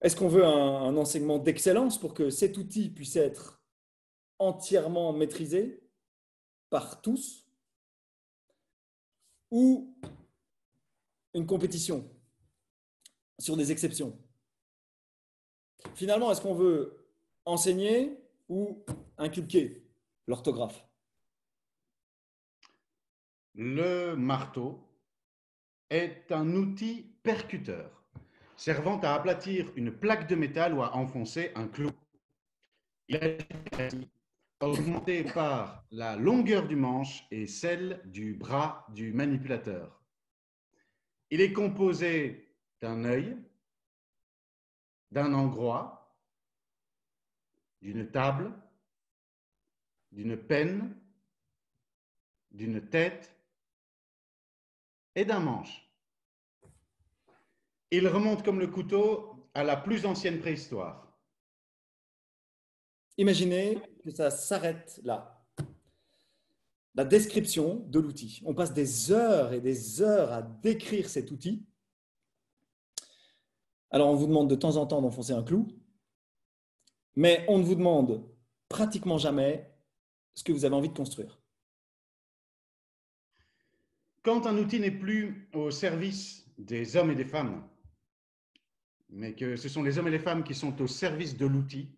Est-ce qu'on veut un enseignement d'excellence pour que cet outil puisse être entièrement maîtrisé par tous ou une compétition sur des exceptions? Finalement, est-ce qu'on veut enseigner ou inculquer l'orthographe? Le marteau est un outil percuteur servant à aplatir une plaque de métal ou à enfoncer un clou. Il est augmenté par la longueur du manche et celle du bras du manipulateur. Il est composé d'un œil, d'un endroit, d'une table, d'une penne, d'une tête et d'un manche. Il remonte comme le couteau à la plus ancienne préhistoire. Imaginez que ça s'arrête là. La description de l'outil. On passe des heures et des heures à décrire cet outil. Alors, on vous demande de temps en temps d'enfoncer un clou, mais on ne vous demande pratiquement jamais ce que vous avez envie de construire. Quand un outil n'est plus au service des hommes et des femmes, mais que ce sont les hommes et les femmes qui sont au service de l'outil,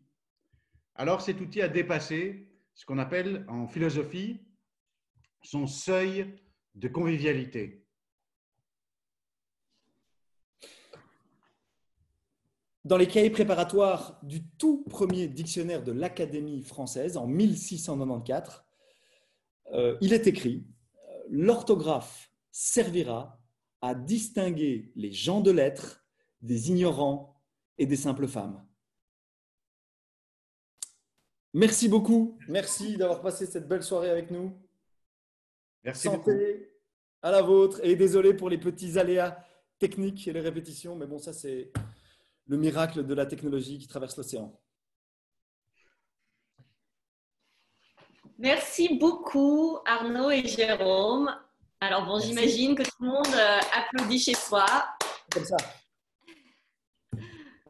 alors cet outil a dépassé ce qu'on appelle en philosophie son seuil de convivialité. Dans les cahiers préparatoires du tout premier dictionnaire de l'Académie française en 1694, il est écrit « L'orthographe servira à distinguer les gens de lettres des ignorants et des simples femmes. » Merci beaucoup. Merci d'avoir passé cette belle soirée avec nous. Merci Santé beaucoup. à la vôtre. Et désolé pour les petits aléas techniques et les répétitions, mais bon, ça c'est le miracle de la technologie qui traverse l'océan. Merci beaucoup Arnaud et Jérôme. Alors bon, j'imagine que tout le monde applaudit chez soi. Comme ça.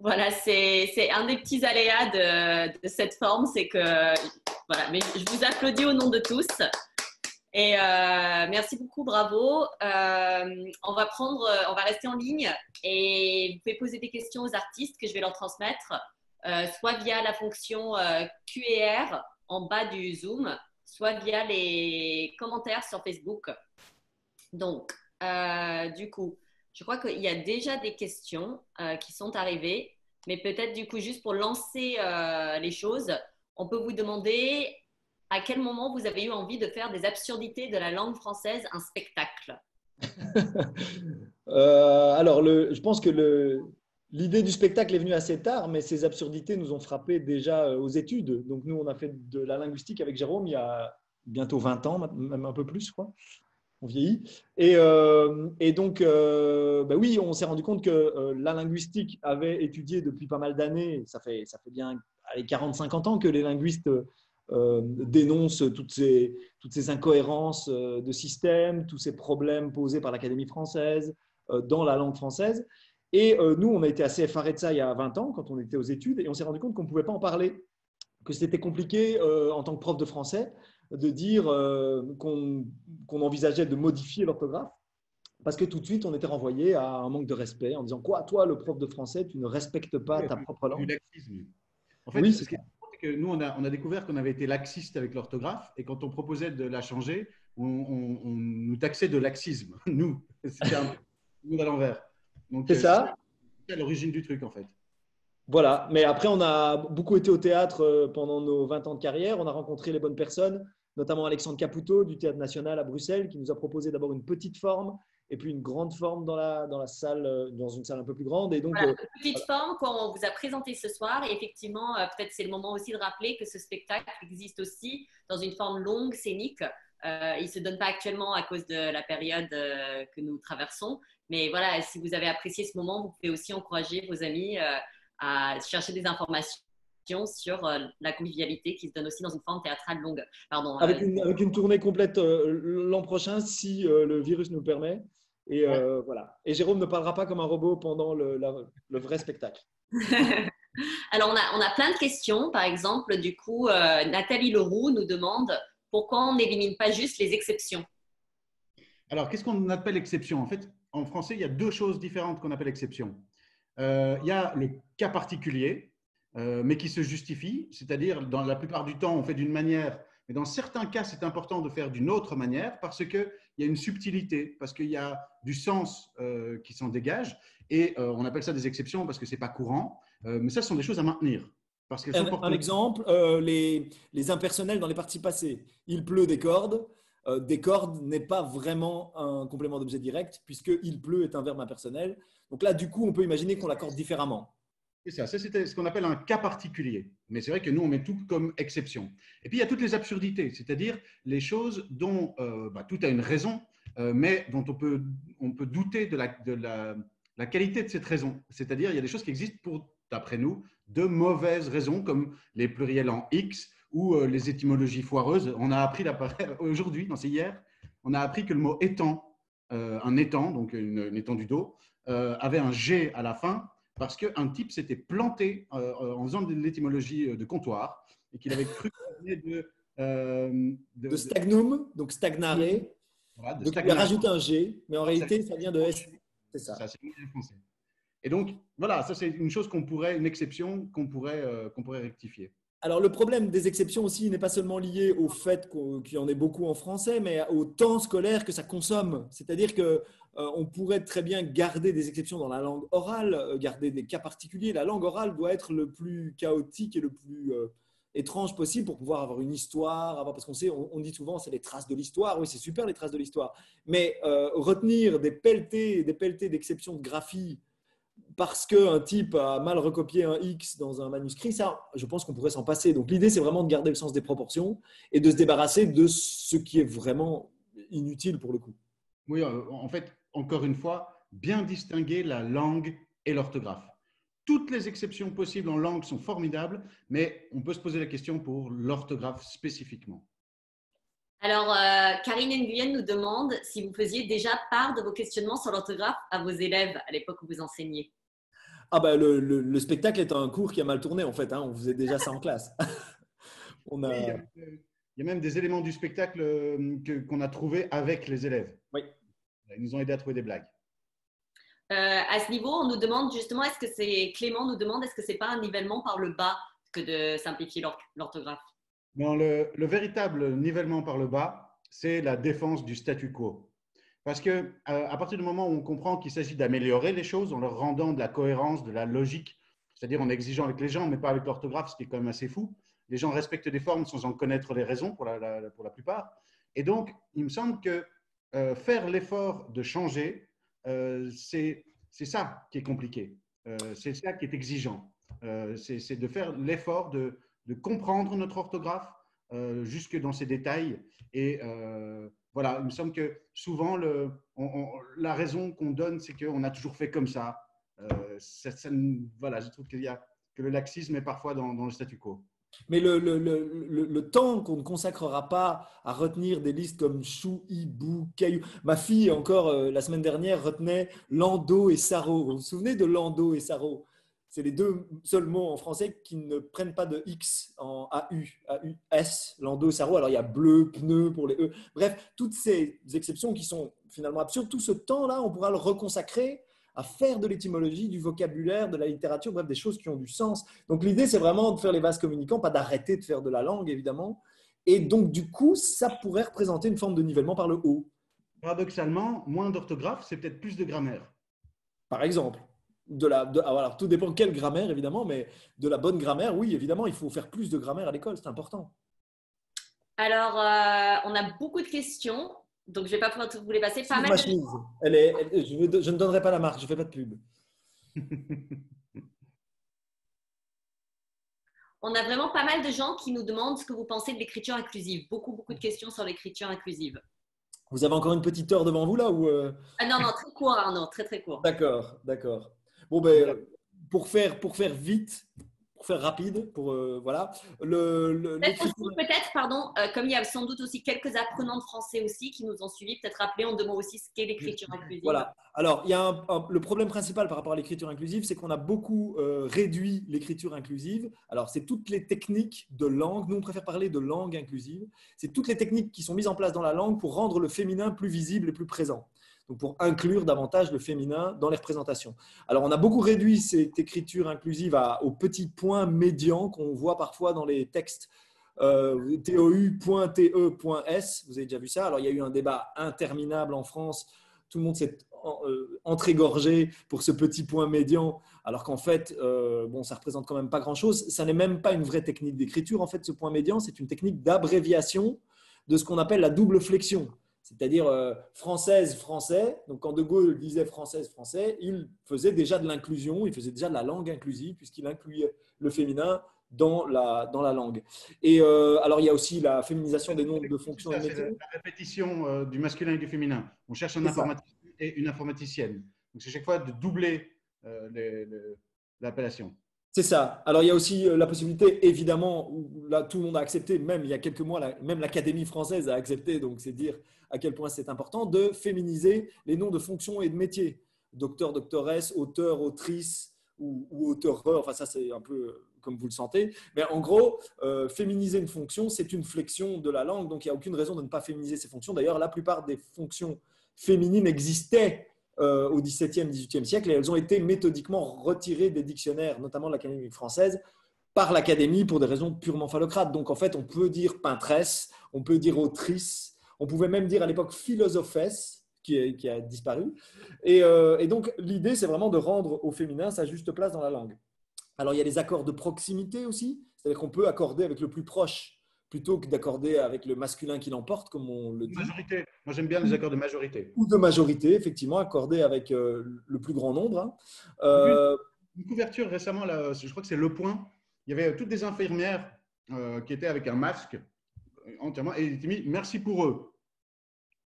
Voilà, c'est un des petits aléas de cette forme, c'est que voilà, mais je vous applaudis au nom de tous. Et merci beaucoup, bravo. On va rester en ligne et vous pouvez poser des questions aux artistes que je vais leur transmettre, soit via la fonction Q&R en bas du Zoom, soit via les commentaires sur Facebook. Donc, du coup, je crois qu'il y a déjà des questions qui sont arrivées, mais peut-être du coup, juste pour lancer les choses, on peut vous demander à quel moment vous avez eu envie de faire des absurdités de la langue française un spectacle. Alors, je pense que l'idée du spectacle est venue assez tard, mais ces absurdités nous ont frappés déjà aux études. Donc, nous, on a fait de la linguistique avec Jérôme il y a bientôt 20 ans, même un peu plus, je crois. On vieillit. Et donc, oui, on s'est rendu compte que la linguistique avait étudié depuis pas mal d'années, ça fait bien 40-50 ans que les linguistes dénoncent toutes ces incohérences de système, tous ces problèmes posés par l'Académie française dans la langue française. Et nous, on a été assez effarés de ça il y a 20 ans, quand on était aux études, et on s'est rendu compte qu'on ne pouvait pas en parler, que c'était compliqué en tant que prof de français de dire qu'on envisageait de modifier l'orthographe, parce que tout de suite, on était renvoyé à un manque de respect en disant « Quoi, toi, le prof de français, tu ne respectes pas ta propre langue ?» En fait, oui, ce qui est important, c'est que nous, on a découvert qu'on avait été laxiste avec l'orthographe, et quand on proposait de la changer, on nous taxait de laxisme. Nous, c'était un peu à l'envers. C'est ça. C'est à l'origine du truc, en fait. Voilà, mais après, on a beaucoup été au théâtre pendant nos 20 ans de carrière. On a rencontré les bonnes personnes, notamment Alexandre Caputo du Théâtre National à Bruxelles, qui nous a proposé d'abord une petite forme et puis une grande forme dans la salle, dans une salle un peu plus grande. Et donc, voilà, une petite forme qu'on vous a présentée ce soir. Et effectivement, peut-être c'est le moment aussi de rappeler que ce spectacle existe aussi dans une forme longue, scénique. Il ne se donne pas actuellement à cause de la période que nous traversons. Mais voilà, si vous avez apprécié ce moment, vous pouvez aussi encourager vos amis à chercher des informations sur la convivialité qui se donne aussi dans une forme théâtrale longue. Pardon, avec une tournée complète l'an prochain, si le virus nous le permet. Et voilà. Et Jérôme ne parlera pas comme un robot pendant le vrai spectacle. Alors, on a plein de questions. Par exemple, du coup, Nathalie Leroux nous demande pourquoi on n'élimine pas juste les exceptions. Alors, qu'est-ce qu'on appelle exception? En fait, en français, il y a deux choses différentes qu'on appelle exception. Il y a le cas particulier, mais qui se justifie, c'est-à-dire dans la plupart du temps, on fait d'une manière, mais dans certains cas, c'est important de faire d'une autre manière parce qu'il y a une subtilité, parce qu'il y a du sens qui s'en dégage, et on appelle ça des exceptions parce que ce n'est pas courant, mais ça, ce sont des choses à maintenir. Parce qu'elles sont un exemple, les impersonnels dans les parties passées. Il pleut des cordes. Des cordes n'est pas vraiment un complément d'objet direct puisque il pleut est un verbe impersonnel. Donc là, du coup, on peut imaginer qu'on l'accorde différemment. C'est ça, c'est ce qu'on appelle un cas particulier. Mais c'est vrai que nous, on met tout comme exception. Et puis, il y a toutes les absurdités, c'est-à-dire les choses dont tout a une raison, mais dont on peut douter de la qualité de cette raison. C'est-à-dire, il y a des choses qui existent pour, d'après nous, de mauvaises raisons, comme les pluriels en X ou les étymologies foireuses. On a appris aujourd'hui, non, c'est hier, on a appris que le mot étang, un étang, donc une étendue d'eau, avait un G à la fin, parce qu'un type s'était planté en faisant de l'étymologie de comptoir et qu'il avait cru de stagnum, donc stagnare. Voilà, donc il a rajouté un G, mais en réalité, ça vient de S. C'est ça. C'est bien français. Et donc, voilà, ça c'est une chose une exception qu'on pourrait rectifier. Alors, le problème des exceptions aussi n'est pas seulement lié au fait qu'il y en ait beaucoup en français, mais au temps scolaire que ça consomme. C'est-à-dire qu'on pourrait très bien garder des exceptions dans la langue orale, garder des cas particuliers. La langue orale doit être le plus chaotique et le plus étrange possible pour pouvoir avoir une histoire. Parce qu'on sait, on dit souvent, c'est les traces de l'histoire. Oui, c'est super les traces de l'histoire. Mais retenir des pelletés d'exceptions de graphie parce qu'un type a mal recopié un X dans un manuscrit, ça, je pense qu'on pourrait s'en passer. Donc, l'idée, c'est vraiment de garder le sens des proportions et de se débarrasser de ce qui est vraiment inutile pour le coup. Oui, en fait, encore une fois, bien distinguer la langue et l'orthographe. Toutes les exceptions possibles en langue sont formidables, mais on peut se poser la question pour l'orthographe spécifiquement. Alors, Karine Nguyen nous demande si vous faisiez déjà part de vos questionnements sur l'orthographe à vos élèves à l'époque où vous enseigniez. Ah ben, le spectacle est un cours qui a mal tourné en fait, hein. On faisait déjà ça en classe. Oui, il y a même des éléments du spectacle qu'on a trouvés avec les élèves. Oui. Ils nous ont aidés à trouver des blagues. À ce niveau, on nous demande justement, Clément nous demande, est-ce que c'est pas un nivellement par le bas que de simplifier l'orthographe? Non, le véritable nivellement par le bas, c'est la défense du statu quo. Parce que à partir du moment où on comprend qu'il s'agit d'améliorer les choses en leur rendant de la cohérence, de la logique, c'est-à-dire en exigeant avec les gens, mais pas avec l'orthographe, ce qui est quand même assez fou. Les gens respectent des formes sans en connaître les raisons pour la plupart. Et donc, il me semble que faire l'effort de changer, c'est ça qui est compliqué. C'est ça qui est exigeant. C'est de faire l'effort de comprendre notre orthographe jusque dans ses détails. Et voilà, il me semble que souvent, la raison qu'on donne, c'est qu'on a toujours fait comme ça. Voilà, je trouve que le laxisme est parfois dans le statu quo. Mais le temps qu'on ne consacrera pas à retenir des listes comme chou, hibou, caillou. Ma fille, encore la semaine dernière, retenait Lando et Saro. Vous vous souvenez de Lando et Saro? C'est les deux seuls mots en français qui ne prennent pas de X en AUS, Lando et Saro. Alors, il y a bleu, pneu pour les E. Bref, toutes ces exceptions qui sont finalement absurdes. Tout ce temps-là, on pourra le reconsacrer à faire de l'étymologie, du vocabulaire, de la littérature, bref, des choses qui ont du sens. Donc, l'idée, c'est vraiment de faire les vases communicants, pas d'arrêter de faire de la langue, évidemment. Et donc, du coup, ça pourrait représenter une forme de nivellement par le haut. Paradoxalement, moins d'orthographe, c'est peut-être plus de grammaire. Par exemple. Alors, tout dépend de quelle grammaire, évidemment, mais de la bonne grammaire, oui, évidemment, il faut faire plus de grammaire à l'école, c'est important. Alors, on a beaucoup de questions, donc je ne vais pas pouvoir vous les passer. Pas mal ma chemise. Je ne donnerai pas la marque, je ne fais pas de pub. On a vraiment pas mal de gens qui nous demandent ce que vous pensez de l'écriture inclusive. Beaucoup de questions sur l'écriture inclusive. Vous avez encore une petite heure devant vous là ou Ah non, très court, Arnaud, très court. D'accord, d'accord. Bon, ben, pour faire vite, pour faire rapide, voilà. Peut-être, pardon, comme il y a sans doute aussi quelques apprenants de français aussi qui nous ont suivis, peut-être rappeler en 2 mots aussi ce qu'est l'écriture inclusive. Voilà. Alors, il y a le problème principal par rapport à l'écriture inclusive, c'est qu'on a beaucoup réduit l'écriture inclusive. Alors, c'est toutes les techniques de langue. Nous, on préfère parler de langue inclusive. C'est toutes les techniques qui sont mises en place dans la langue pour rendre le féminin plus visible et plus présent. Donc, pour inclure davantage le féminin dans les représentations. Alors, on a beaucoup réduit cette écriture inclusive aux petits points médians qu'on voit parfois dans les textes TOU.TE.S. Vous avez déjà vu ça? Alors, il y a eu un débat interminable en France. Tout le monde s'est entrégorgé pour ce petit point médian, alors qu'en fait, bon, ça ne représente quand même pas grand-chose. Ça n'est même pas une vraie technique d'écriture. En fait, ce point médian, c'est une technique d'abréviation de ce qu'on appelle la double flexion. C'est-à-dire française, français. Donc, quand De Gaulle disait française, français, il faisait déjà de l'inclusion, il faisait déjà de la langue inclusive, puisqu'il incluait le féminin dans la langue. Et alors, il y a aussi la féminisation des noms de fonctions et métiers. La répétition du masculin et du féminin. On cherche un informaticien et une informaticienne. Donc, c'est chaque fois de doubler l'appellation. C'est ça. Alors, il y a aussi la possibilité, évidemment, où là, tout le monde a accepté, même il y a quelques mois, même l'Académie française a accepté, donc c'est dire à quel point c'est important, de féminiser les noms de fonctions et de métiers. Docteur, doctoresse, auteur, autrice ou auteur, enfin ça c'est un peu comme vous le sentez. Mais en gros, féminiser une fonction, c'est une flexion de la langue, donc il n'y a aucune raison de ne pas féminiser ces fonctions. D'ailleurs, la plupart des fonctions féminines existaient au XVIIe, XVIIIe siècle et elles ont été méthodiquement retirées des dictionnaires, notamment de l'Académie française, par l'Académie pour des raisons purement phallocrates. Donc en fait, on peut dire peintresse, on peut dire autrice, on pouvait même dire à l'époque philosophesse, qui a disparu. Et donc l'idée, c'est vraiment de rendre au féminin sa juste place dans la langue. Alors il y a les accords de proximité aussi, c'est-à-dire qu'on peut accorder avec le plus proche plutôt que d'accorder avec le masculin qui l'emporte, comme on le dit. Majorité. Moi, j'aime bien les accords de majorité. Ou de majorité, effectivement, accorder avec le plus grand nombre. Une couverture récemment, là, je crois que c'est Le Point. Il y avait toutes des infirmières qui étaient avec un masque entièrement et il était mis « Merci pour eux ».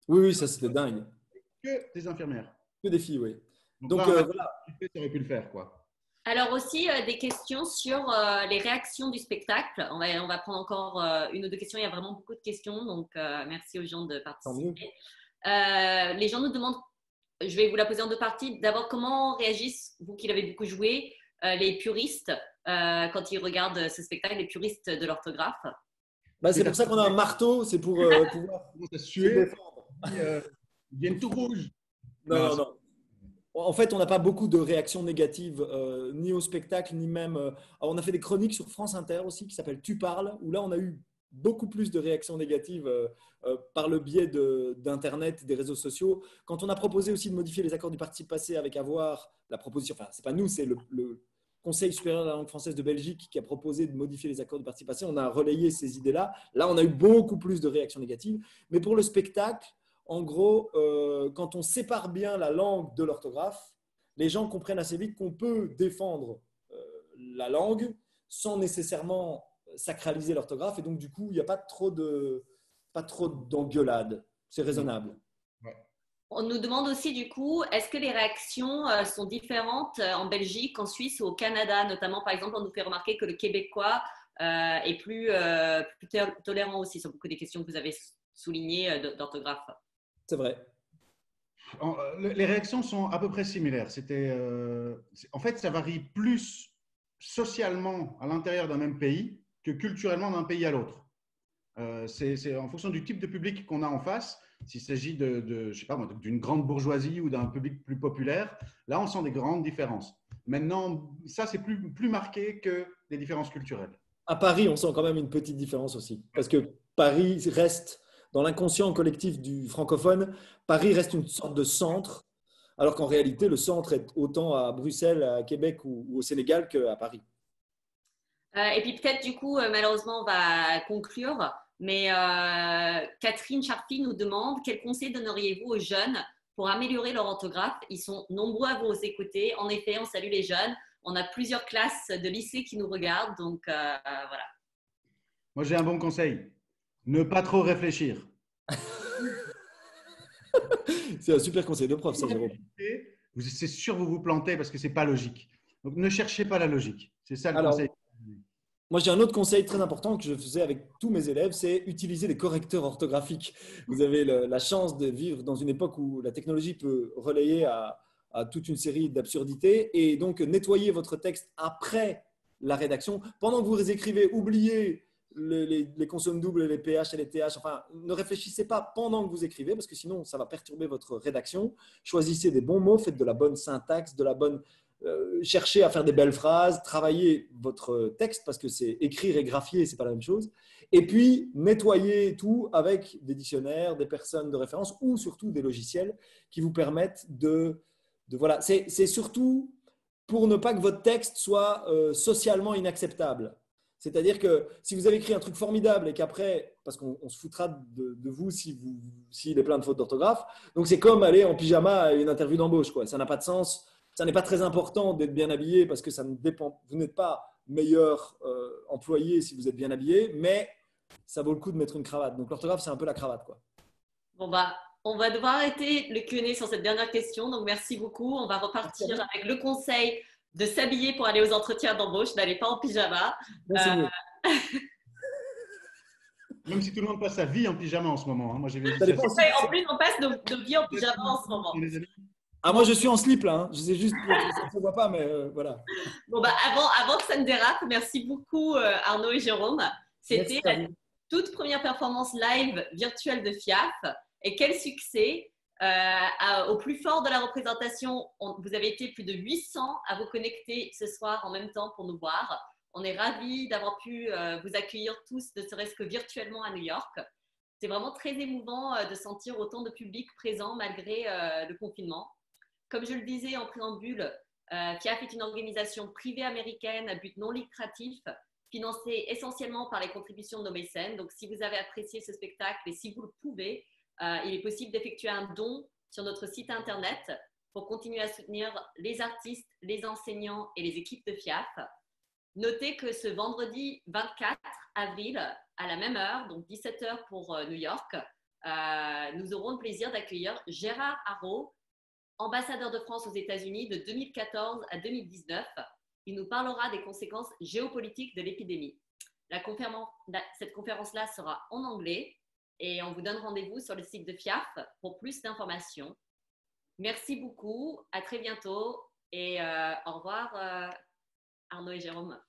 Oui, ça c'était dingue. Que des infirmières. Que des filles, oui. Donc là, voilà. Tu aurais pu le faire, quoi. Alors aussi, des questions sur les réactions du spectacle. On va prendre encore 1 ou 2 questions. Il y a vraiment beaucoup de questions, donc merci aux gens de participer. Les gens nous demandent, je vais vous la poser en 2 parties. D'abord, comment réagissent, vous qui l'avez beaucoup joué, les puristes quand ils regardent ce spectacle, les puristes de l'orthographe? C'est pour ça qu'on a un marteau, c'est pour pouvoir se défendre. Ils viennent tout rouge. Non. En fait, on n'a pas beaucoup de réactions négatives, ni au spectacle, ni même… on a fait des chroniques sur France Inter aussi, qui s'appellent « Tu parles », où là, on a eu beaucoup plus de réactions négatives par le biais d'Internet, des réseaux sociaux. Quand on a proposé aussi de modifier les accords du participe passé avec avoir la proposition, enfin, ce n'est pas nous, c'est le Conseil supérieur de la langue française de Belgique qui a proposé de modifier les accords du participe passé. On a relayé ces idées-là. Là, on a eu beaucoup plus de réactions négatives. Mais pour le spectacle, en gros, quand on sépare bien la langue de l'orthographe, les gens comprennent assez vite qu'on peut défendre la langue sans nécessairement sacraliser l'orthographe. Et donc, du coup, il n'y a pas trop d'engueulade. C'est raisonnable. Ouais. On nous demande aussi, du coup, est-ce que les réactions sont différentes en Belgique, en Suisse ou au Canada? Notamment, par exemple, on nous fait remarquer que le québécois est plus tolérant aussi sur beaucoup des questions que vous avez soulignées d'orthographe. C'est vrai. Les réactions sont à peu près similaires. En fait, ça varie plus socialement à l'intérieur d'un même pays que culturellement d'un pays à l'autre. C'est en fonction du type de public qu'on a en face. S'il s'agit je sais pas moi, d'une grande bourgeoisie ou d'un public plus populaire, là, on sent des grandes différences. Maintenant, ça, c'est plus marqué que les différences culturelles. À Paris, on sent quand même une petite différence aussi. Parce que Paris reste… Dans l'inconscient collectif du francophone, Paris reste une sorte de centre, alors qu'en réalité, le centre est autant à Bruxelles, à Québec ou au Sénégal qu'à Paris. Et puis peut-être, du coup, malheureusement, on va conclure, mais Catherine Charpy nous demande quel conseil donneriez-vous aux jeunes pour améliorer leur orthographe. Ils sont nombreux à vous écouter. En effet, on salue les jeunes. On a plusieurs classes de lycée qui nous regardent. Donc, voilà. Moi, j'ai un bon conseil. Ne pas trop réfléchir. C'est un super conseil de prof, ça, Jérôme. C'est sûr, vous vous plantez parce que ce n'est pas logique. Donc, ne cherchez pas la logique. C'est ça le conseil. Moi, j'ai un autre conseil très important que je faisais avec tous mes élèves, c'est utiliser des correcteurs orthographiques. Vous avez la chance de vivre dans une époque où la technologie peut relayer à toute une série d'absurdités et donc nettoyer votre texte après la rédaction. Pendant que vous écrivez, oubliez les consonnes doubles, les PH et les TH. Enfin, ne réfléchissez pas pendant que vous écrivez parce que sinon, ça va perturber votre rédaction. Choisissez des bons mots, faites de la bonne syntaxe, de la bonne… cherchez à faire des belles phrases, travaillez votre texte parce que c'est écrire et graphier, c'est pas la même chose. Et puis, nettoyez tout avec des dictionnaires, des personnes de référence ou surtout des logiciels qui vous permettent de voilà. C'est surtout pour ne pas que votre texte soit socialement inacceptable. C'est-à-dire que si vous avez écrit un truc formidable et qu'après, parce qu'on se foutra de vous s'il est plein de fautes d'orthographe, donc c'est comme aller en pyjama à une interview d'embauche, quoi. Ça n'a pas de sens. Ça n'est pas très important d'être bien habillé parce que ça ne dépend, vous n'êtes pas meilleur employé si vous êtes bien habillé, mais ça vaut le coup de mettre une cravate. Donc l'orthographe, c'est un peu la cravate, quoi. Bon, bah, on va devoir arrêter le Q&A sur cette dernière question. Donc, merci beaucoup. On va repartir avec le conseil de s'habiller pour aller aux entretiens d'embauche. N'allez pas en pyjama. Même si tout le monde passe sa vie en pyjama en ce moment. Hein. Moi, j'ai vu ça. En plus, on passe nos vies en pyjama en ce moment. Ah, moi, je suis en slip là. Hein. Je sais juste que ça ne se voit pas, mais voilà. Bon, bah, avant que ça ne dérape, merci beaucoup Arnaud et Jérôme. C'était la toute première performance live virtuelle de FIAF. Et quel succès! Au plus fort de la représentation, vous avez été plus de 800 à vous connecter ce soir en même temps pour nous voir. On est ravis d'avoir pu vous accueillir tous, ne serait-ce que virtuellement à New York. C'est vraiment très émouvant de sentir autant de public présent malgré le confinement. Comme je le disais en préambule, FIAF est une organisation privée américaine à but non lucratif, financée essentiellement par les contributions de nos mécènes. Donc, si vous avez apprécié ce spectacle et si vous le pouvez, il est possible d'effectuer un don sur notre site internet pour continuer à soutenir les artistes, les enseignants et les équipes de FIAF. Notez que ce vendredi 24 avril, à la même heure, donc 17h pour New York, nous aurons le plaisir d'accueillir Gérard Haro, ambassadeur de France aux États-Unis de 2014 à 2019. Il nous parlera des conséquences géopolitiques de l'épidémie. Cette conférence-là sera en anglais et on vous donne rendez-vous sur le site de FIAF pour plus d'informations. Merci beaucoup, à très bientôt et au revoir Arnaud et Jérôme.